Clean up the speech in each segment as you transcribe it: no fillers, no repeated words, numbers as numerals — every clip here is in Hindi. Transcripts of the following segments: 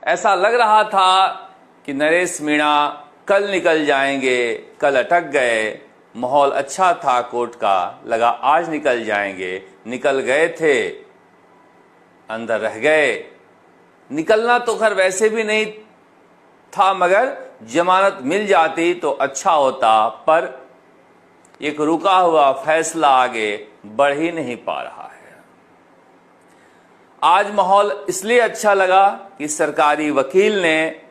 ऐसा लग रहा था कि नरेश मीणा कल निकल जाएंगे, कल अटक गए। माहौल अच्छा था कोर्ट का, लगा आज निकल जाएंगे, निकल गए थे, अंदर रह गए। निकलना तो खैर वैसे भी नहीं था, मगर जमानत मिल जाती तो अच्छा होता, पर एक रुका हुआ फैसला आगे बढ़ ही नहीं पा रहा है। आज माहौल इसलिए अच्छा लगा कि सरकारी वकील ने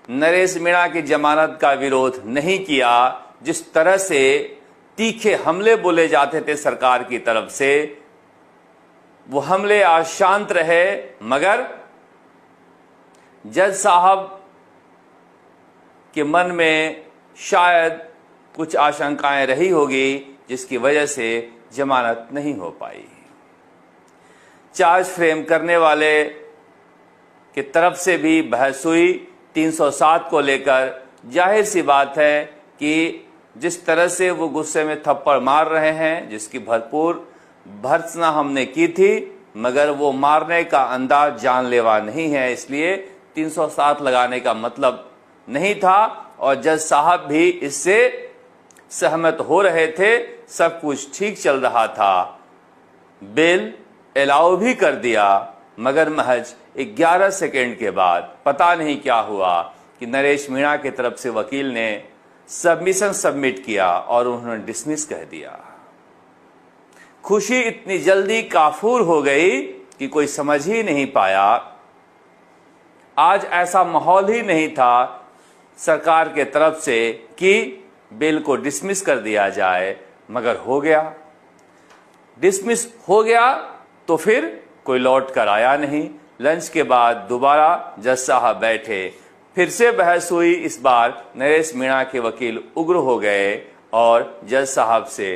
नरेश मीणा की जमानत का विरोध नहीं किया। जिस तरह से तीखे हमले बोले जाते थे सरकार की तरफ से, वो हमले आज शांत रहे, मगर जज साहब के मन में शायद कुछ आशंकाएं रही होगी, जिसकी वजह से जमानत नहीं हो पाई। चार्ज फ्रेम करने वाले की तरफ से भी बहस हुई 307 को लेकर। जाहिर सी बात है कि जिस तरह से वो गुस्से में थप्पड़ मार रहे हैं, जिसकी भरपूर भर्त्सना हमने की थी, मगर वो मारने का अंदाज जानलेवा नहीं है, इसलिए 307 लगाने का मतलब नहीं था। और जज साहब भी इससे सहमत हो रहे थे, सब कुछ ठीक चल रहा था। बेल अलाउ भी कर दिया, मगर महज 11 सेकेंड के बाद पता नहीं क्या हुआ कि नरेश मीणा की तरफ से वकील ने सबमिशन सबमिट किया और उन्होंने डिसमिस कह दिया। खुशी इतनी जल्दी काफूर हो गई कि कोई समझ ही नहीं पाया। आज ऐसा माहौल ही नहीं था सरकार के तरफ से कि बिल को डिसमिस कर दिया जाए, मगर हो गया। डिसमिस हो गया तो फिर कोई लौट कर आया नहीं। लंच के बाद दोबारा जज साहब बैठे, फिर से बहस हुई। इस बार नरेश मीणा के वकील उग्र हो गए और जज साहब से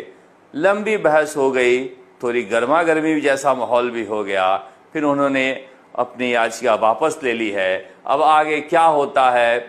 लंबी बहस हो गई, थोड़ी गर्मा गर्मी जैसा माहौल भी हो गया। फिर उन्होंने अपनी याचिका वापस ले ली है। अब आगे क्या होता है